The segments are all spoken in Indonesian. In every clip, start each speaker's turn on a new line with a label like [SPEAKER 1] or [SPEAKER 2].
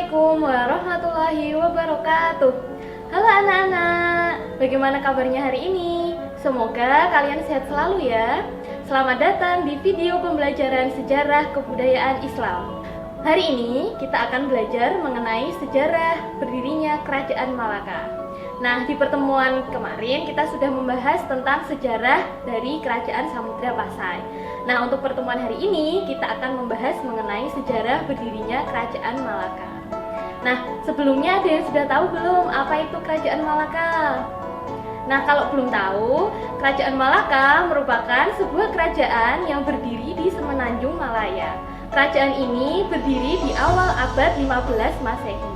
[SPEAKER 1] Assalamualaikum warahmatullahi wabarakatuh. Halo anak-anak, bagaimana kabarnya hari ini? Semoga kalian sehat selalu ya. Selamat datang di video pembelajaran sejarah kebudayaan Islam. Hari ini kita akan belajar mengenai sejarah berdirinya Kerajaan Malaka. Nah, di pertemuan kemarin kita sudah membahas tentang sejarah dari Kerajaan Samudra Pasai. Nah, untuk pertemuan hari ini kita akan membahas mengenai sejarah berdirinya Kerajaan Malaka. Nah, sebelumnya ada yang sudah tahu belum apa itu Kerajaan Malaka? Nah, kalau belum tahu, Kerajaan Malaka merupakan sebuah kerajaan yang berdiri di Semenanjung Malaya. Kerajaan ini berdiri di awal abad 15 Masehi.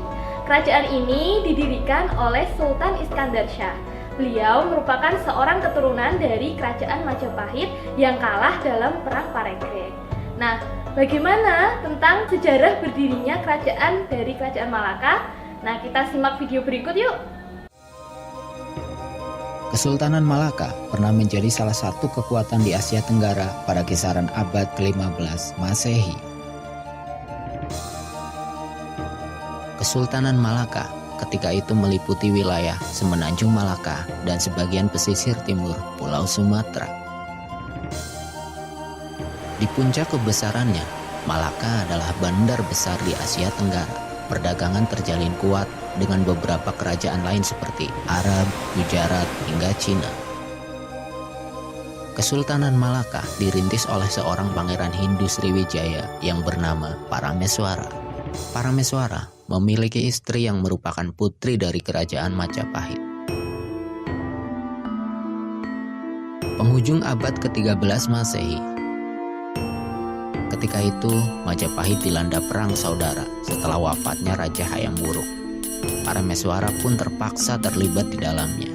[SPEAKER 1] Kerajaan ini didirikan oleh Sultan Iskandar Shah. Beliau merupakan seorang keturunan dari Kerajaan Majapahit yang kalah dalam Perang Parekrek. Nah, bagaimana tentang sejarah berdirinya kerajaan dari Kerajaan Malaka? Nah, kita simak video berikut yuk.
[SPEAKER 2] Kesultanan Malaka pernah menjadi salah satu kekuatan di Asia Tenggara pada kisaran abad ke-15 Masehi. Kesultanan Malaka ketika itu meliputi wilayah Semenanjung Malaka dan sebagian pesisir timur Pulau Sumatera. Di puncak kebesarannya, Malaka adalah bandar besar di Asia Tenggara. Perdagangan terjalin kuat dengan beberapa kerajaan lain seperti Arab, Gujarat, hingga Cina. Kesultanan Malaka dirintis oleh seorang pangeran Hindu Sriwijaya yang bernama Parameswara. Parameswara memiliki istri yang merupakan putri dari Kerajaan Majapahit. Penghujung abad ke-13 Masehi. Ketika itu, Majapahit dilanda perang saudara setelah wafatnya Raja Hayam Wuruk. Parameswara pun terpaksa terlibat di dalamnya.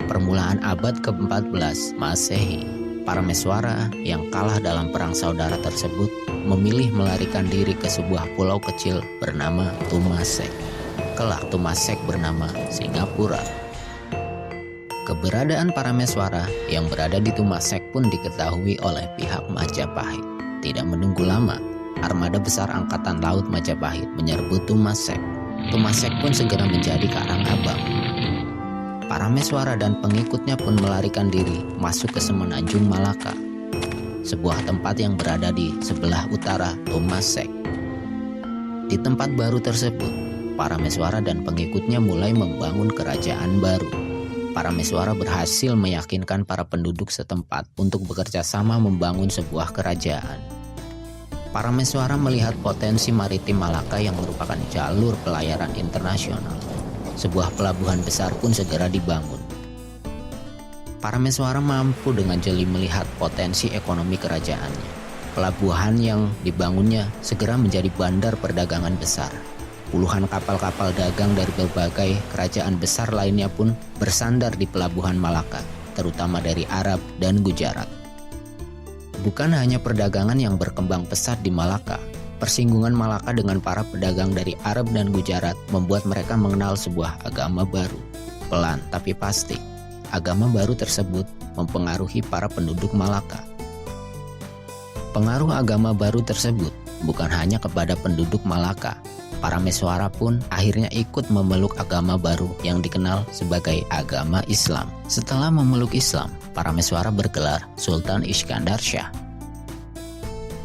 [SPEAKER 2] Permulaan abad ke-14 Masehi, Parameswara yang kalah dalam perang saudara tersebut memilih melarikan diri ke sebuah pulau kecil bernama Tumasek. Kelak Tumasek bernama Singapura. Keberadaan Parameswara yang berada di Tumasek pun diketahui oleh pihak Majapahit. Tidak menunggu lama, armada besar angkatan laut Majapahit menyerbu Tumasek. Tumasek pun segera menjadi karang abang. Parameswara dan pengikutnya pun melarikan diri masuk ke Semenanjung Malaka, sebuah tempat yang berada di sebelah utara Tumasek. Di tempat baru tersebut, Parameswara dan pengikutnya mulai membangun kerajaan baru. Parameswara berhasil meyakinkan para penduduk setempat untuk bekerja sama membangun sebuah kerajaan. Parameswara melihat potensi maritim Malaka yang merupakan jalur pelayaran internasional. Sebuah pelabuhan besar pun segera dibangun. Parameswara mampu dengan jeli melihat potensi ekonomi kerajaannya. Pelabuhan yang dibangunnya segera menjadi bandar perdagangan besar. Puluhan kapal-kapal dagang dari berbagai kerajaan besar lainnya pun bersandar di pelabuhan Malaka, terutama dari Arab dan Gujarat. Bukan hanya perdagangan yang berkembang pesat di Malaka, persinggungan Malaka dengan para pedagang dari Arab dan Gujarat membuat mereka mengenal sebuah agama baru. Pelan tapi pasti, agama baru tersebut mempengaruhi para penduduk Malaka. Pengaruh agama baru tersebut bukan hanya kepada penduduk Malaka. Parameswara pun akhirnya ikut memeluk agama baru yang dikenal sebagai agama Islam. Setelah memeluk Islam, Parameswara bergelar Sultan Iskandar Shah.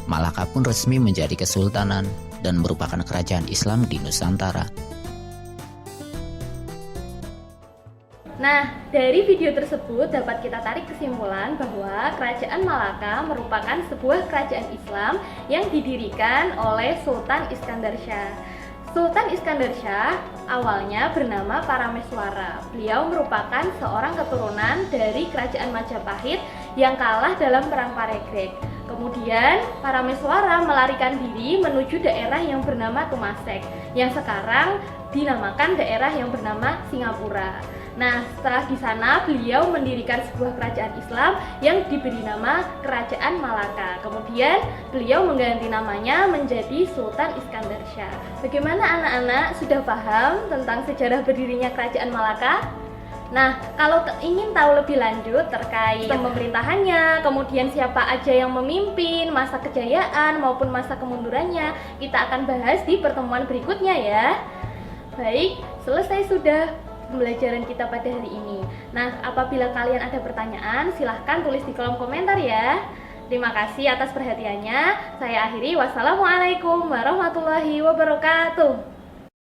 [SPEAKER 2] Malaka pun resmi menjadi kesultanan dan merupakan kerajaan Islam di Nusantara.
[SPEAKER 1] Nah, dari video tersebut dapat kita tarik kesimpulan bahwa Kerajaan Malaka merupakan sebuah kerajaan Islam yang didirikan oleh Sultan Iskandar Shah. Sultan Iskandar Shah awalnya bernama Parameswara. Beliau merupakan seorang keturunan dari Kerajaan Majapahit yang kalah dalam Perang Parekrek. Kemudian Parameswara melarikan diri menuju daerah yang bernama Tumasek, yang sekarang dinamakan daerah yang bernama Singapura. Nah, setelah di sana beliau mendirikan sebuah kerajaan Islam yang diberi nama Kerajaan Malaka. Kemudian beliau mengganti namanya menjadi Sultan Iskandar Shah. Bagaimana anak-anak, sudah paham tentang sejarah berdirinya Kerajaan Malaka? Nah, kalau ingin tahu lebih lanjut terkait pemerintahannya, kemudian siapa aja yang memimpin, masa kejayaan maupun masa kemundurannya, kita akan bahas di pertemuan berikutnya ya. Baik, selesai sudah pembelajaran kita pada hari ini. Nah, apabila kalian ada pertanyaan, silahkan tulis di kolom komentar ya. Terima kasih atas perhatiannya. Saya akhiri. Wassalamualaikum warahmatullahi wabarakatuh.